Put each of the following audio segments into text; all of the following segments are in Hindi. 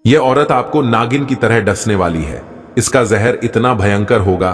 यह औरत आपको नागिन की तरह डसने वाली है। इसका जहर इतना भयंकर होगा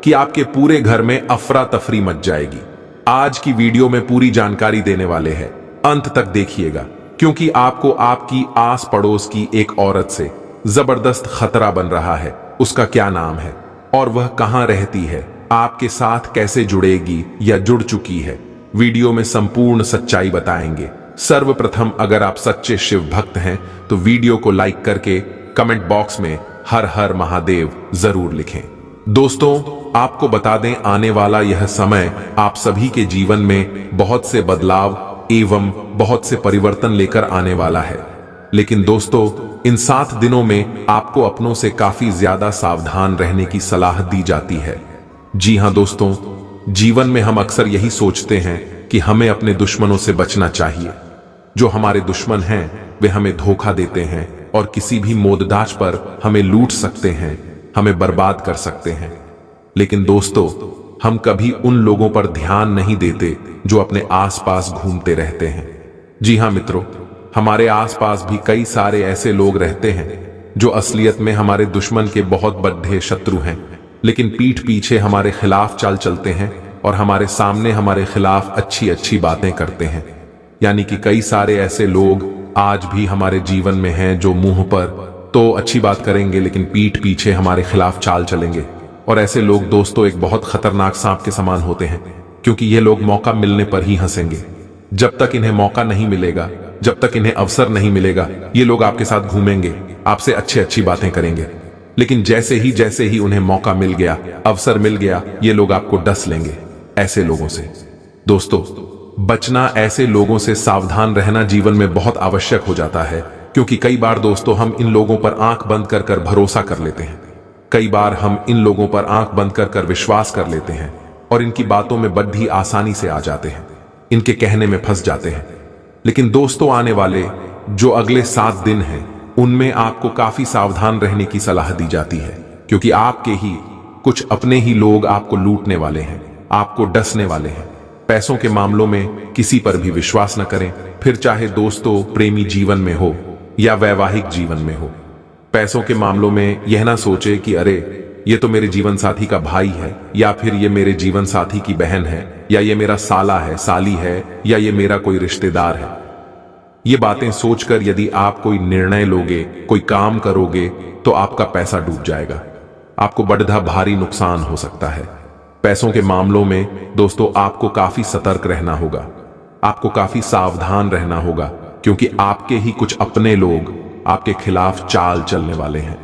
कि आपके पूरे घर में अफरा तफरी मच जाएगी। आज की वीडियो में पूरी जानकारी देने वाले हैं, अंत तक देखिएगा, क्योंकि आपको आपकी आस पड़ोस की एक औरत से जबरदस्त खतरा बन रहा है। उसका क्या नाम है और वह कहां रहती है, आपके साथ कैसे जुड़ेगी या जुड़ चुकी है, वीडियो में संपूर्ण सच्चाई बताएंगे। सर्वप्रथम अगर आप सच्चे शिव भक्त हैं तो वीडियो को लाइक करके कमेंट बॉक्स में हर हर महादेव जरूर लिखें। दोस्तों, आपको बता दें, आने वाला यह समय आप सभी के जीवन में बहुत से बदलाव एवं बहुत से परिवर्तन लेकर आने वाला है। लेकिन दोस्तों, इन 7 दिनों में आपको अपनों से काफी ज्यादा सावधान रहने की सलाह दी जाती है। जी हां दोस्तों, जीवन में हम अक्सर यही सोचते हैं कि हमें अपने दुश्मनों से बचना चाहिए। जो हमारे दुश्मन हैं वे हमें धोखा देते हैं और किसी भी मोहताज पर हमें लूट सकते हैं, हमें बर्बाद कर सकते हैं। लेकिन दोस्तों, हम कभी उन लोगों पर ध्यान नहीं देते जो अपने आसपास घूमते रहते हैं। जी हां मित्रों, हमारे आसपास भी कई सारे ऐसे लोग रहते हैं जो असलियत में हमारे दुश्मन के बहुत बड़े शत्रु हैं, लेकिन पीठ पीछे हमारे खिलाफ चाल चलते हैं और हमारे सामने हमारे खिलाफ अच्छी अच्छी बातें करते हैं। यानी कि कई सारे ऐसे लोग आज भी हमारे जीवन में हैं जो मुंह पर तो अच्छी बात करेंगे लेकिन पीठ पीछे हमारे खिलाफ चाल चलेंगे। और ऐसे लोग दोस्तों एक बहुत खतरनाक सांप के समान होते हैं, क्योंकि ये लोग मौका मिलने पर ही हंसेंगे। जब तक इन्हें मौका नहीं मिलेगा, जब तक इन्हें अवसर नहीं मिलेगा, ये लोग आपके साथ घूमेंगे, आपसे अच्छी बातें करेंगे। लेकिन जैसे ही उन्हें मौका मिल गया, अवसर मिल गया, ये लोग आपको डस लेंगे। ऐसे लोगों से दोस्तों बचना, ऐसे लोगों से सावधान रहना जीवन में बहुत आवश्यक हो जाता है। क्योंकि कई बार दोस्तों हम इन लोगों पर आंख बंद कर भरोसा कर लेते हैं। कई बार हम इन लोगों पर आंख बंद कर विश्वास कर लेते हैं और इनकी बातों में बड़ी आसानी से आ जाते हैं, इनके कहने में फंस जाते हैं। लेकिन दोस्तों, आने वाले जो अगले 7 दिन हैं उनमें आपको काफी सावधान रहने की सलाह दी जाती है, क्योंकि आपके ही कुछ अपने ही लोग आपको लूटने वाले हैं, आपको डसने वाले हैं। पैसों के मामलों में किसी पर भी विश्वास न करें, फिर चाहे दोस्तों प्रेमी जीवन में हो या वैवाहिक जीवन में हो। पैसों के मामलों में यह ना सोचे कि अरे ये तो मेरे जीवन साथी का भाई है, या फिर ये मेरे जीवन साथी की बहन है, या ये मेरा साला है, साली है, या ये मेरा कोई रिश्तेदार है। ये बातें सोचकर यदि आप कोई निर्णय लोगे, कोई काम करोगे, तो आपका पैसा डूब जाएगा, आपको बड़ा भारी नुकसान हो सकता है। पैसों के मामलों में दोस्तों आपको काफी सतर्क रहना होगा, आपको काफी सावधान रहना होगा, क्योंकि आपके ही कुछ अपने लोग आपके खिलाफ चाल चलने वाले हैं।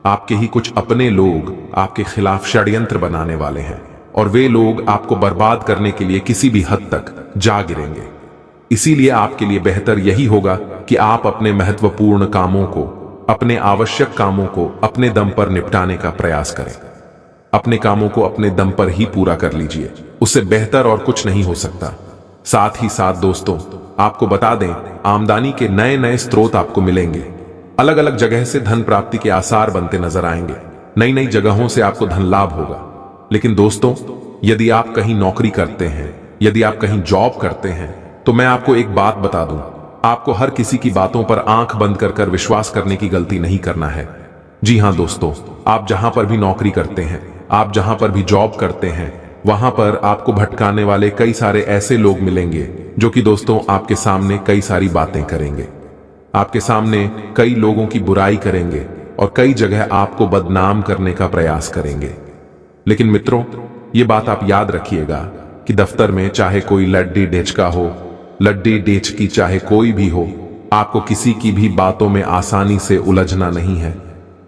आपके ही कुछ अपने लोग आपके खिलाफ षड्यंत्र बनाने वाले हैं और वे लोग आपको बर्बाद करने के लिए किसी भी हद तक जा गिरेंगे। इसीलिए आपके लिए बेहतर यही होगा कि आप अपने महत्वपूर्ण कामों को, अपने आवश्यक कामों को अपने दम पर निपटाने का प्रयास करें। अपने कामों को अपने दम पर ही पूरा कर लीजिए, उससे बेहतर और कुछ नहीं हो सकता। साथ ही साथ दोस्तों आपको बता दें, आमदनी के नए नए स्रोत आपको मिलेंगे। अलग अलग जगह से धन प्राप्ति के आसार बनते नजर आएंगे। नई नई जगहों से आपको धन लाभ होगा। लेकिन दोस्तों, यदि आप कहीं नौकरी करते हैं, यदि आप कहीं जॉब करते हैं, तो मैं आपको एक बात बता दूं, आपको हर किसी की बातों पर आंख बंद कर विश्वास करने की गलती नहीं करना है। जी हां दोस्तों, आप जहां पर भी नौकरी करते हैं, आप जहां पर भी जॉब करते हैं, वहां पर आपको भटकाने वाले कई सारे ऐसे लोग मिलेंगे जो कि दोस्तों आपके सामने कई सारी बातें करेंगे, आपके सामने कई लोगों की बुराई करेंगे और कई जगह आपको बदनाम करने का प्रयास करेंगे। लेकिन मित्रों, ये बात आप याद रखिएगा कि दफ्तर में चाहे कोई लड्डी डेचका हो, लड्डी डेचकी चाहे कोई भी हो, आपको किसी की भी बातों में आसानी से उलझना नहीं है,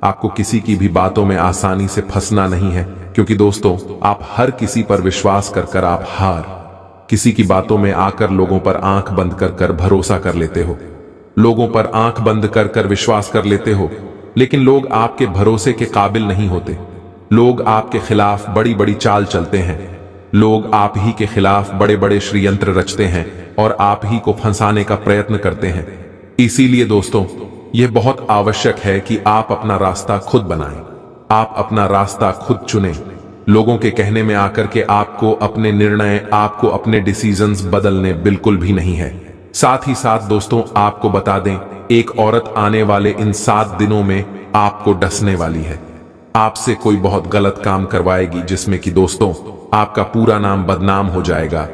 आपको किसी की भी बातों में आसानी से फंसना नहीं है। क्योंकि दोस्तों आप हर किसी पर विश्वास कर आप किसी की बातों में आकर लोगों पर आंख बंद कर भरोसा कर लेते हो, लोगों पर आंख बंद कर विश्वास कर लेते हो। लेकिन लोग आपके भरोसे के काबिल नहीं होते। लोग आपके खिलाफ बड़ी बड़ी चाल चलते हैं, लोग आप ही के खिलाफ बड़े बड़े षड्यंत्र रचते हैं और आप ही को फंसाने का प्रयत्न करते हैं। इसीलिए दोस्तों यह बहुत आवश्यक है कि आप अपना रास्ता खुद बनाएं, आप अपना रास्ता खुद चुनें। लोगों के कहने में आकर के आपको अपने निर्णय, आपको अपने डिसीजंस बदलने बिल्कुल भी नहीं है। साथ ही साथ दोस्तों आपको बता दें एक औरत आने वाले इन 7 दिनों में आपको डसने वाली है। आपसे कोई बहुत गलत काम करवाएगी जिसमें कि दोस्तों आपका पूरा नाम बदनाम हो जाएगा।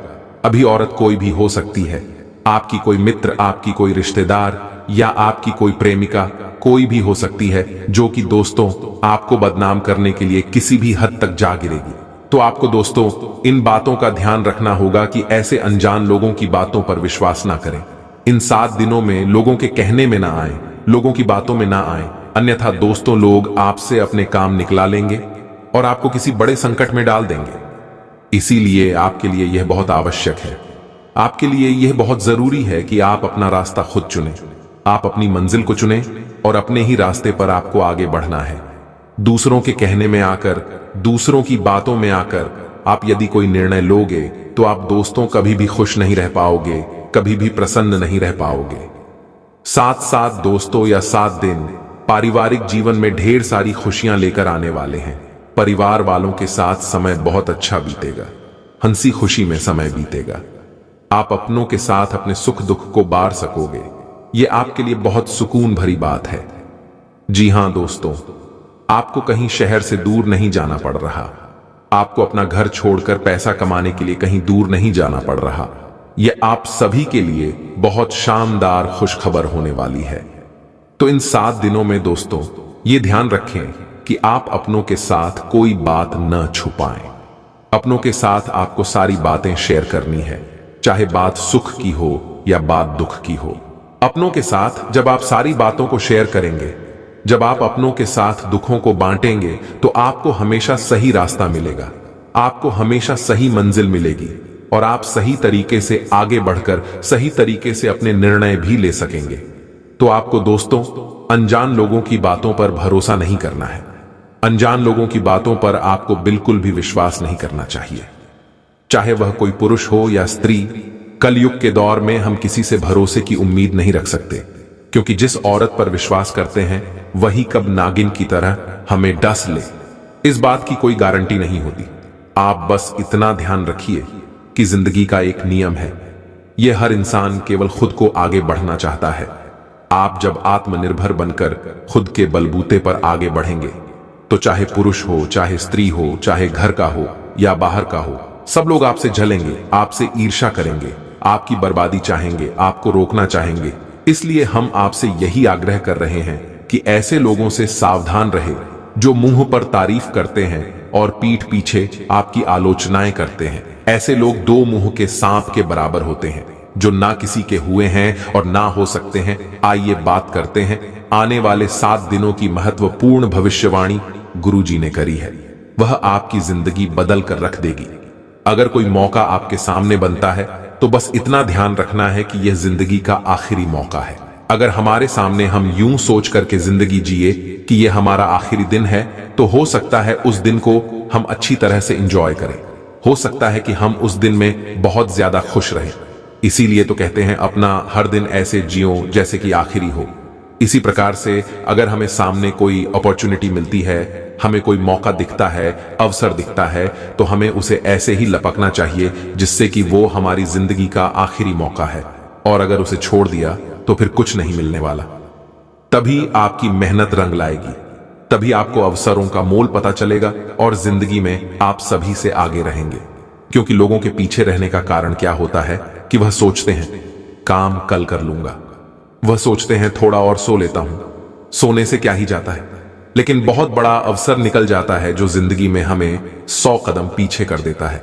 अभी औरत कोई भी हो सकती है, आपकी कोई मित्र, आपकी कोई रिश्तेदार या आपकी कोई प्रेमिका, कोई भी हो सकती है जो कि दोस्तों आपको बदनाम करने के लिए किसी भी हद तक जा गिरेगी। तो आपको दोस्तों इन बातों का ध्यान रखना होगा कि ऐसे अनजान लोगों की बातों पर विश्वास ना करें। इन 7 दिनों में लोगों के कहने में ना आए, लोगों की बातों में ना आए, अन्यथा दोस्तों लोग आपसे अपने काम निकला लेंगे और आपको किसी बड़े संकट में डाल देंगे। इसीलिए आपके लिए यह बहुत आवश्यक है, आपके लिए यह बहुत जरूरी है कि आप अपना रास्ता खुद चुनें, आप अपनी मंजिल को चुनें और अपने ही रास्ते पर आपको आगे बढ़ना है। दूसरों के कहने में आकर, दूसरों की बातों में आकर आप यदि कोई निर्णय लोगे तो आप दोस्तों कभी भी खुश नहीं रह पाओगे, कभी भी प्रसन्न नहीं रह पाओगे। 7 दोस्तों या 7 दिन पारिवारिक जीवन में ढेर सारी खुशियां लेकर आने वाले हैं। परिवार वालों के साथ समय बहुत अच्छा बीतेगा, हंसी खुशी में समय बीतेगा। आप अपनों के साथ अपने सुख दुख को बांट सकोगे, ये आपके लिए बहुत सुकून भरी बात है। जी हां दोस्तों, आपको कहीं शहर से दूर नहीं जाना पड़ रहा, आपको अपना घर छोड़कर पैसा कमाने के लिए कहीं दूर नहीं जाना पड़ रहा। यह आप सभी के लिए बहुत शानदार खुशखबर होने वाली है। तो इन 7 दिनों में दोस्तों ये ध्यान रखें कि आप अपनों के साथ कोई बात न छुपाएं। अपनों के साथ आपको सारी बातें शेयर करनी है, चाहे बात सुख की हो या बात दुख की हो। अपनों के साथ जब आप सारी बातों को शेयर करेंगे, जब आप अपनों के साथ दुखों को बांटेंगे तो आपको हमेशा सही रास्ता मिलेगा, आपको हमेशा सही मंजिल मिलेगी और आप सही तरीके से आगे बढ़कर सही तरीके से अपने निर्णय भी ले सकेंगे। तो आपको दोस्तों अनजान लोगों की बातों पर भरोसा नहीं करना है, अनजान लोगों की बातों पर आपको बिल्कुल भी विश्वास नहीं करना चाहिए, चाहे वह कोई पुरुष हो या स्त्री। कलयुग के दौर में हम किसी से भरोसे की उम्मीद नहीं रख सकते, क्योंकि जिस औरत पर विश्वास करते हैं वही कब नागिन की तरह हमें डस ले, इस बात की कोई गारंटी नहीं होती। आप बस इतना ध्यान रखिए कि जिंदगी का एक नियम है, यह हर इंसान केवल खुद को आगे बढ़ना चाहता है। आप जब आत्मनिर्भर बनकर खुद के बलबूते पर आगे बढ़ेंगे तो चाहे पुरुष हो, चाहे स्त्री हो, चाहे घर का हो या बाहर का हो, सब लोग आपसे जलेंगे, आपसे ईर्ष्या करेंगे, आपकी बर्बादी चाहेंगे, आपको रोकना चाहेंगे। इसलिए हम आपसे यही आग्रह कर रहे हैं कि ऐसे लोगों से सावधान रहे जो मुंह पर तारीफ करते हैं और पीठ पीछे आपकी आलोचनाएं करते हैं। ऐसे लोग 2 मुंह के सांप के बराबर होते हैं, जो ना किसी के हुए हैं और ना हो सकते हैं। आइए बात करते हैं आने वाले 7 दिनों की महत्वपूर्ण भविष्यवाणी गुरुजी ने करी है, वह आपकी जिंदगी बदल कर रख देगी। अगर कोई मौका आपके सामने बनता है तो बस इतना ध्यान रखना है कि यह जिंदगी का आखिरी मौका है। अगर हमारे सामने हम यूं सोच करके जिंदगी जिए कि यह हमारा आखिरी दिन है, तो हो सकता है उस दिन को हम अच्छी तरह से एंजॉय करें, हो सकता है कि हम उस दिन में बहुत ज्यादा खुश रहें। इसीलिए तो कहते हैं अपना हर दिन ऐसे जियो जैसे कि आखिरी हो। इसी प्रकार से अगर हमें सामने कोई अपॉर्चुनिटी मिलती है, हमें कोई मौका दिखता है, अवसर दिखता है, तो हमें उसे ऐसे ही लपकना चाहिए जिससे कि वो हमारी जिंदगी का आखिरी मौका है। और अगर उसे छोड़ दिया तो फिर कुछ नहीं मिलने वाला। तभी आपकी मेहनत रंग लाएगी, तभी आपको अवसरों का मोल पता चलेगा और जिंदगी में आप सभी से आगे रहेंगे। क्योंकि लोगों के पीछे रहने का कारण क्या होता है कि वह सोचते हैं काम कल कर लूंगा, वह सोचते हैं थोड़ा और सो लेता हूं, सोने से क्या ही जाता है। लेकिन बहुत बड़ा अवसर निकल जाता है जो जिंदगी में हमें 100 कदम पीछे कर देता है।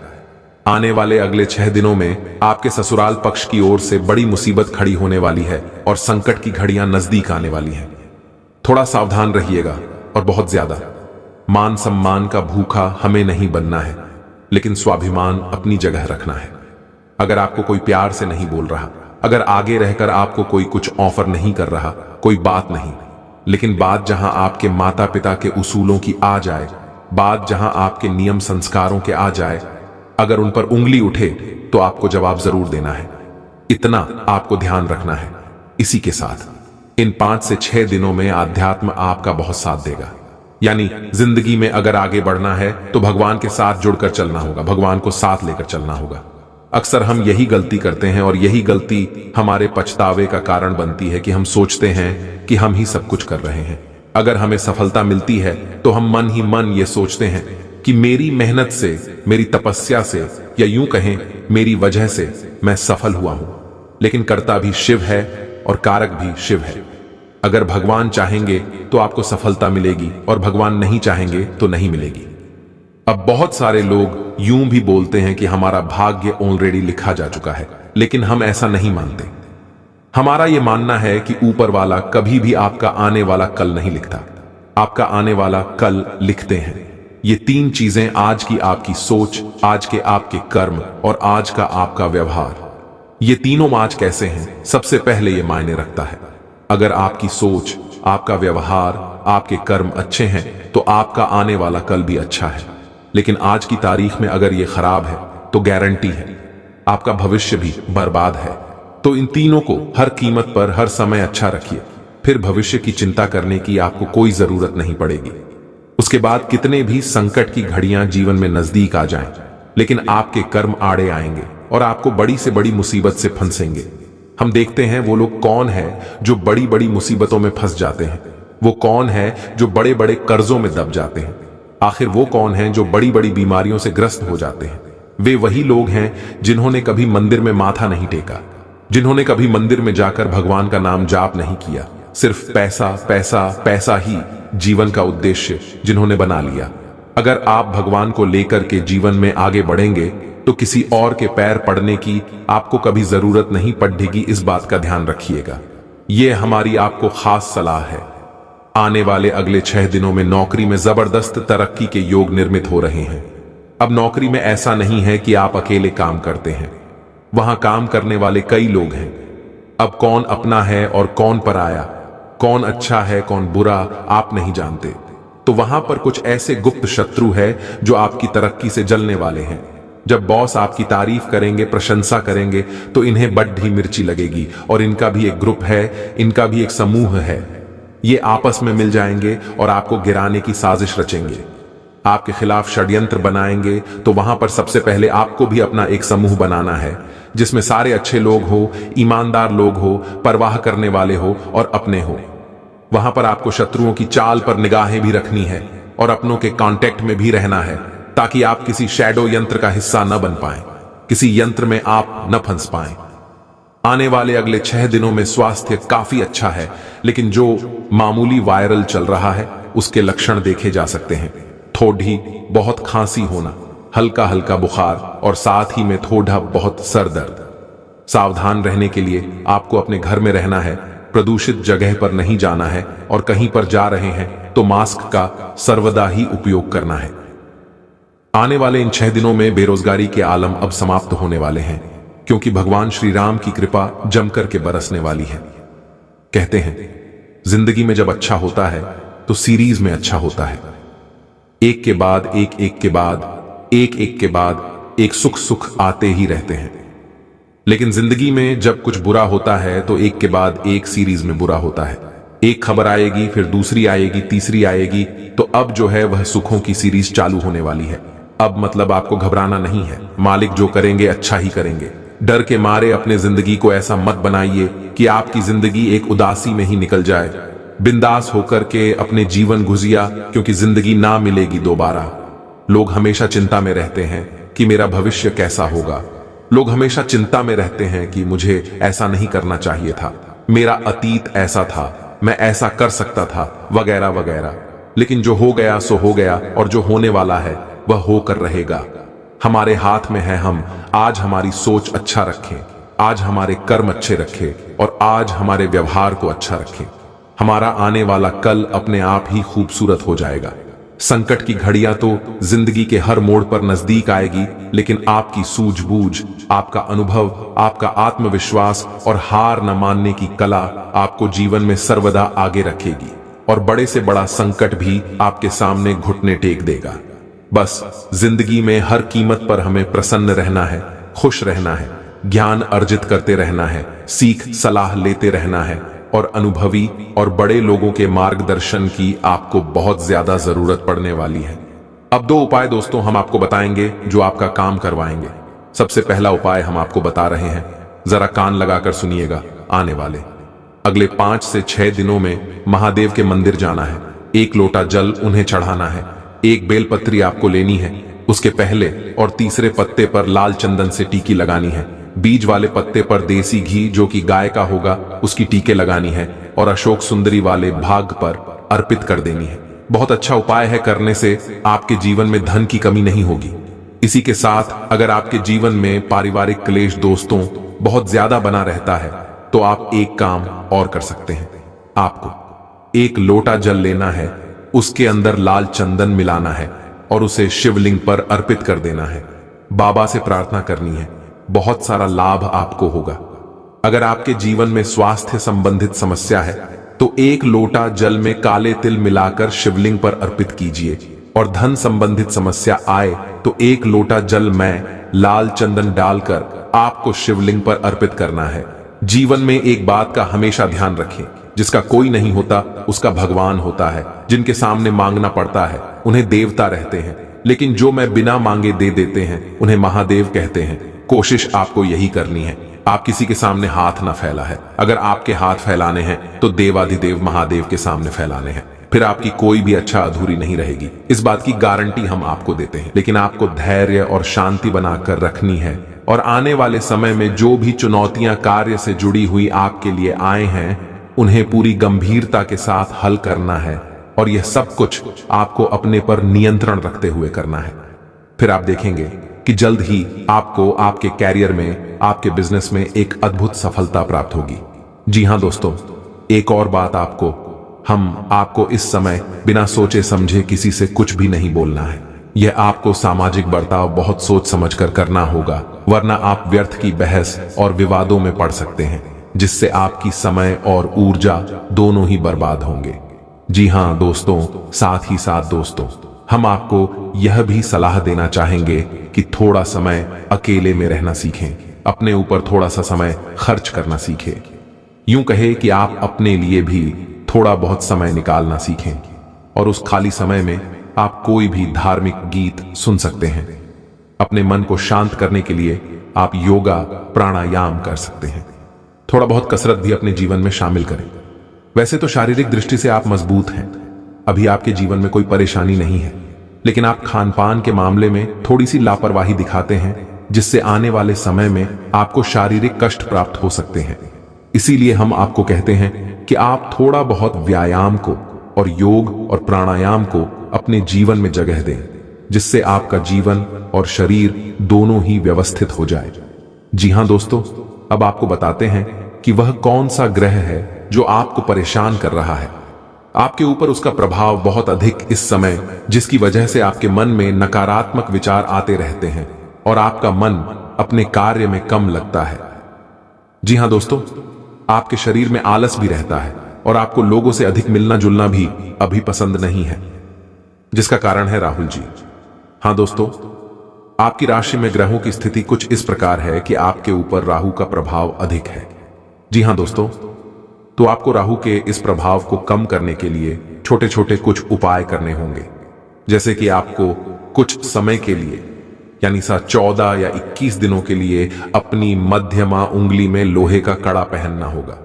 आने वाले अगले 6 दिनों में आपके ससुराल पक्ष की ओर से बड़ी मुसीबत खड़ी होने वाली है और संकट की घड़ियां नजदीक आने वाली हैं। थोड़ा सावधान रहिएगा और बहुत ज्यादा। मान सम्मान का भूखा हमें नहीं बनना है, लेकिन स्वाभिमान अपनी जगह रखना है। अगर आपको कोई प्यार से नहीं बोल रहा, अगर आगे रहकर आपको कोई कुछ ऑफर नहीं कर रहा, कोई बात नहीं, लेकिन बात जहां आपके माता पिता के उसूलों की आ जाए, बात जहां आपके नियम संस्कारों के आ जाए, अगर उन पर उंगली उठे तो आपको जवाब जरूर देना है। इतना आपको ध्यान रखना है। इसी के साथ इन 5 से 6 दिनों में आध्यात्म आपका बहुत साथ देगा। यानी जिंदगी में अगर आगे बढ़ना है तो भगवान के साथ जुड़कर चलना होगा, भगवान को साथ लेकर चलना होगा। अक्सर हम यही गलती करते हैं और यही गलती हमारे पछतावे का कारण बनती है कि हम सोचते हैं कि हम ही सब कुछ कर रहे हैं। अगर हमें सफलता मिलती है तो हम मन ही मन ये सोचते हैं कि मेरी मेहनत से, मेरी तपस्या से, या यूं कहें मेरी वजह से मैं सफल हुआ हूं। लेकिन कर्ता भी शिव है और कारक भी शिव है। अगर भगवान चाहेंगे तो आपको सफलता मिलेगी और भगवान नहीं चाहेंगे तो नहीं मिलेगी। अब बहुत सारे लोग यूं भी बोलते हैं कि हमारा भाग्य ऑलरेडी लिखा जा चुका है, लेकिन हम ऐसा नहीं मानते। हमारा यह मानना है कि ऊपर वाला कभी भी आपका आने वाला कल नहीं लिखता, आपका आने वाला कल लिखते हैं। ये तीन चीजें, आज की आपकी सोच, आज के आपके कर्म और आज का आपका व्यवहार, ये तीनों आज कैसे हैं, सबसे पहले ये मायने रखता है। अगर आपकी सोच, आपका व्यवहार, आपके कर्म अच्छे हैं तो आपका आने वाला कल भी अच्छा है। लेकिन आज की तारीख में अगर ये खराब है तो गारंटी है आपका भविष्य भी बर्बाद है। तो इन तीनों को हर कीमत पर हर समय अच्छा रखिए, फिर भविष्य की चिंता करने की आपको कोई जरूरत नहीं पड़ेगी। उसके बाद कितने भी संकट की घड़ियां जीवन में नजदीक आ जाएं, लेकिन आपके कर्म आड़े आएंगे और आपको बड़ी से बड़ी मुसीबत से फंसेंगे। हम देखते हैं वो लोग कौन है जो बड़ी बड़ी मुसीबतों में फंस जाते हैं, वो कौन है जो बड़े बड़े कर्जों में दब जाते हैं, आखिर वो कौन है जो बड़ी बड़ी बीमारियों से ग्रस्त हो जाते हैं। वे वही लोग हैं जिन्होंने कभी मंदिर में माथा नहीं टेका, जिन्होंने कभी मंदिर में जाकर भगवान का नाम जाप नहीं किया। सिर्फ पैसा पैसा पैसा ही जीवन का उद्देश्य जिन्होंने बना लिया। अगर आप भगवान को लेकर के जीवन में आगे बढ़ेंगे तो किसी और के पैर पड़ने की आपको कभी जरूरत नहीं पड़ेगी। इस बात का ध्यान रखिएगा। यह हमारी आपको खास सलाह है। आने वाले अगले 6 दिनों में नौकरी में जबरदस्त तरक्की के योग निर्मित हो रहे हैं। अब नौकरी में ऐसा नहीं है कि आप अकेले काम करते हैं, वहां काम करने वाले कई लोग हैं। अब कौन अपना है और कौन पराया, कौन अच्छा है कौन बुरा, आप नहीं जानते। तो वहां पर कुछ ऐसे गुप्त शत्रु है जो आपकी तरक्की से जलने वाले हैं। जब बॉस आपकी तारीफ करेंगे, प्रशंसा करेंगे तो इन्हें बड्ढी मिर्ची लगेगी और इनका भी एक ग्रुप है, इनका भी एक समूह है। ये आपस में मिल जाएंगे और आपको गिराने की साजिश रचेंगे, आपके खिलाफ षड्यंत्र बनाएंगे। तो वहां पर सबसे पहले आपको भी अपना एक समूह बनाना है जिसमें सारे अच्छे लोग हो, ईमानदार लोग हो, परवाह करने वाले हो और अपने हो। वहां पर आपको शत्रुओं की चाल पर निगाहें भी रखनी है और अपनों के कांटेक्ट में भी रहना है, ताकि आप किसी शैडो यंत्र का हिस्सा न बन पाएं, किसी यंत्र में आप न फंस पाएं। आने वाले अगले 6 दिनों में स्वास्थ्य काफी अच्छा है, लेकिन जो मामूली वायरल चल रहा है उसके लक्षण देखे जा सकते हैं। थोड़ी बहुत खांसी होना, हल्का हल्का बुखार और साथ ही में थोड़ा बहुत सर दर्द। सावधान रहने के लिए आपको अपने घर में रहना है, प्रदूषित जगह पर नहीं जाना है और कहीं पर जा रहे हैं तो मास्क का सर्वदा ही उपयोग करना है। आने वाले इन 6 दिनों में बेरोजगारी के आलम अब समाप्त होने वाले हैं, क्योंकि भगवान श्री राम की कृपा जमकर के बरसने वाली है। कहते हैं जिंदगी में जब अच्छा होता है तो सीरीज में अच्छा होता है। एक के बाद एक, एक के बाद एक, एक के बाद एक सुख सुख आते ही रहते हैं। लेकिन जिंदगी में जब कुछ बुरा होता है तो एक के बाद एक सीरीज में बुरा होता है। एक खबर आएगी, फिर दूसरी आएगी, तीसरी आएगी, तो अब जो है वह सुखों की सीरीज चालू होने वाली है। अब मतलब आपको घबराना नहीं है, मालिक जो करेंगे अच्छा ही करेंगे। डर के मारे अपने जिंदगी को ऐसा मत बनाइए कि आपकी जिंदगी एक उदासी में ही निकल जाए। बिंदास होकर के अपने जीवन गुजिया, क्योंकि जिंदगी ना मिलेगी दोबारा। लोग हमेशा चिंता में रहते हैं कि मेरा भविष्य कैसा होगा। लोग हमेशा चिंता में रहते हैं कि मुझे ऐसा नहीं करना चाहिए था, मेरा अतीत ऐसा था, मैं ऐसा कर सकता था, वगैरह वगैरह। लेकिन जो हो गया सो हो गया, और जो होने वाला है वह होकर रहेगा। हमारे हाथ में है हम आज हमारी सोच अच्छा रखें, आज हमारे कर्म अच्छे रखें और आज हमारे व्यवहार को अच्छा रखें। हमारा आने वाला कल अपने आप ही खूबसूरत हो जाएगा। संकट की घड़ियां तो जिंदगी के हर मोड़ पर नजदीक आएगी, लेकिन आपकी सूझबूझ, आपका अनुभव, आपका आत्मविश्वास और हार न मानने की कला आपको जीवन में सर्वदा आगे रखेगी और बड़े से बड़ा संकट भी आपके सामने घुटने टेक देगा। बस जिंदगी में हर कीमत पर हमें प्रसन्न रहना है, खुश रहना है, ज्ञान अर्जित करते रहना है, सीख सलाह लेते रहना है और अनुभवी और बड़े लोगों के मार्गदर्शन की आपको बहुत ज्यादा जरूरत पड़ने वाली है। अब 2 उपाय दोस्तों हम आपको बताएंगे जो आपका काम करवाएंगे। सबसे पहला उपाय हम आपको बता रहे हैं, जरा कान लगाकर सुनिएगा। आने वाले अगले 5 से 6 दिनों में महादेव के मंदिर जाना है, 1 लोटा जल उन्हें चढ़ाना है, 1 बेलपत्री आपको लेनी है, उसके पहले और तीसरे पत्ते पर लाल चंदन से टीकी लगानी है, बीज वाले पत्ते पर देसी घी जो कि गाय का होगा उसकी टीके लगानी है और अशोक सुंदरी वाले भाग पर अर्पित कर देनी है। बहुत अच्छा उपाय है, करने से आपके जीवन में धन की कमी नहीं होगी। इसी के साथ अगर आपके जीवन में पारिवारिक क्लेश दोस्तों बहुत ज्यादा बना रहता है तो आप एक काम और कर सकते हैं। आपको 1 लोटा जल लेना है, उसके अंदर लाल चंदन मिलाना है और उसे शिवलिंग पर अर्पित कर देना है। बाबा से प्रार्थना करनी है, बहुत सारा लाभ आपको होगा। अगर आपके जीवन में स्वास्थ्य संबंधित समस्या है तो 1 लोटा जल में काले तिल मिलाकर शिवलिंग पर अर्पित कीजिए, और धन संबंधित समस्या आए तो 1 लोटा जल में लाल चंदन डालकर आपको शिवलिंग पर अर्पित करना है। जीवन में एक बात का हमेशा ध्यान रखें, जिसका कोई नहीं होता उसका भगवान होता है। जिनके सामने मांगना पड़ता है उन्हें देवता रहते हैं, लेकिन जो मैं बिना मांगे दे देते हैं उन्हें महादेव कहते हैं। कोशिश आपको यही करनी है, आप किसी के सामने हाथ ना फैला है। अगर आपके हाथ फैलाने हैं तो देवाधिदेव महादेव के सामने फैलाने हैं, फिर आपकी कोई भी अच्छा अधूरी नहीं रहेगी। इस बात की गारंटी हम आपको देते हैं, लेकिन आपको धैर्य और शांति बनाकर रखनी है। और आने वाले समय में जो भी चुनौतियां कार्य से जुड़ी हुई आपके लिए आए हैं उन्हें पूरी गंभीरता के साथ हल करना है, और यह सब कुछ आपको अपने पर नियंत्रण रखते हुए करना है। फिर आप देखेंगे कि जल्द ही आपको आपके कैरियर में, आपके बिजनेस में एक अद्भुत सफलता प्राप्त होगी। जी हां दोस्तों, एक और बात हम आपको इस समय बिना सोचे समझे किसी से कुछ भी नहीं बोलना है। यह आपको सामाजिक बर्ताव बहुत सोच समझकर करना होगा, वरना आप व्यर्थ की बहस और विवादों में पड़ सकते हैं, जिससे आपकी समय और ऊर्जा दोनों ही बर्बाद होंगे। जी हां दोस्तों, साथ ही साथ दोस्तों, हम आपको यह भी सलाह देना चाहेंगे कि थोड़ा समय अकेले में रहना सीखें, अपने ऊपर थोड़ा सा समय खर्च करना सीखें। यूं कहे कि आप अपने लिए भी थोड़ा बहुत समय निकालना सीखें, और उस खाली समय में आप कोई भी धार्मिक गीत सुन सकते हैं। अपने मन को शांत करने के लिए आप योगा प्राणायाम कर सकते हैं। थोड़ा बहुत कसरत भी अपने जीवन में शामिल करें। वैसे तो शारीरिक दृष्टि से आप मजबूत हैं, अभी आपके जीवन में कोई परेशानी नहीं है, लेकिन आप खान पान के मामले में थोड़ी सी लापरवाही दिखाते हैं, जिससे आने वाले समय में आपको शारीरिक कष्ट प्राप्त हो सकते हैं। इसीलिए हम आपको कहते हैं कि आप थोड़ा बहुत व्यायाम को और योग और प्राणायाम को अपने जीवन में जगह दें, जिससे आपका जीवन और शरीर दोनों ही व्यवस्थित हो जाए। जी हां दोस्तों, अब आपको बताते हैं कि वह कौन सा ग्रह है जो आपको परेशान कर रहा है। आपके ऊपर उसका प्रभाव बहुत अधिक इस समय, जिसकी वजह से आपके मन में नकारात्मक विचार आते रहते हैं और आपका मन अपने कार्य में कम लगता है। जी हां दोस्तों, आपके शरीर में आलस भी रहता है और आपको लोगों से अधिक मिलना जुलना भी अभी पसंद नहीं है, जिसका कारण है राहुल जी। हां दोस्तों, आपकी राशि में ग्रहों की स्थिति कुछ इस प्रकार है कि आपके ऊपर राहु का प्रभाव अधिक है। जी हां दोस्तों, तो आपको राहु के इस प्रभाव को कम करने के लिए छोटे छोटे कुछ उपाय करने होंगे। जैसे कि आपको कुछ समय के लिए, यानी 14 या 21 दिनों के लिए अपनी मध्यमा उंगली में लोहे का कड़ा पहनना होगा।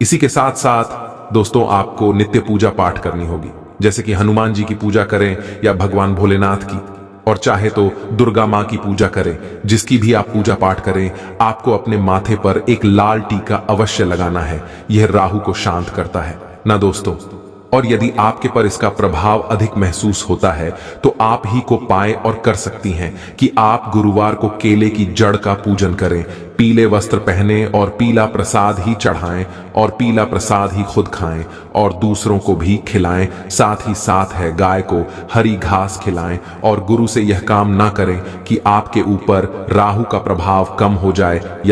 इसी के साथ साथ दोस्तों, आपको नित्य पूजा पाठ करनी होगी, जैसे कि हनुमान जी की पूजा करें या भगवान भोलेनाथ की, और चाहे तो दुर्गा मां की पूजा करें। जिसकी भी आप पूजा पाठ करें, आपको अपने माथे पर एक लाल टीका अवश्य लगाना है। यह राहु को शांत करता है ना दोस्तों। और यदि आपके पर इसका प्रभाव अधिक महसूस होता है तो आप ही को पाए और कर सकती हैं कि आप गुरुवार को केले की जड़ का पूजन करें, पीले वस्त्र पहने और पीला प्रसाद ही चढ़ाएं और पीला प्रसाद ही खुद खाएं और दूसरों को भी खिलाएं। साथ ही साथ है गाय को हरी घास खिलाएं, और गुरु से यह काम ना करें कि आपके ऊपर राहु का प्रभाव कम हो जाए या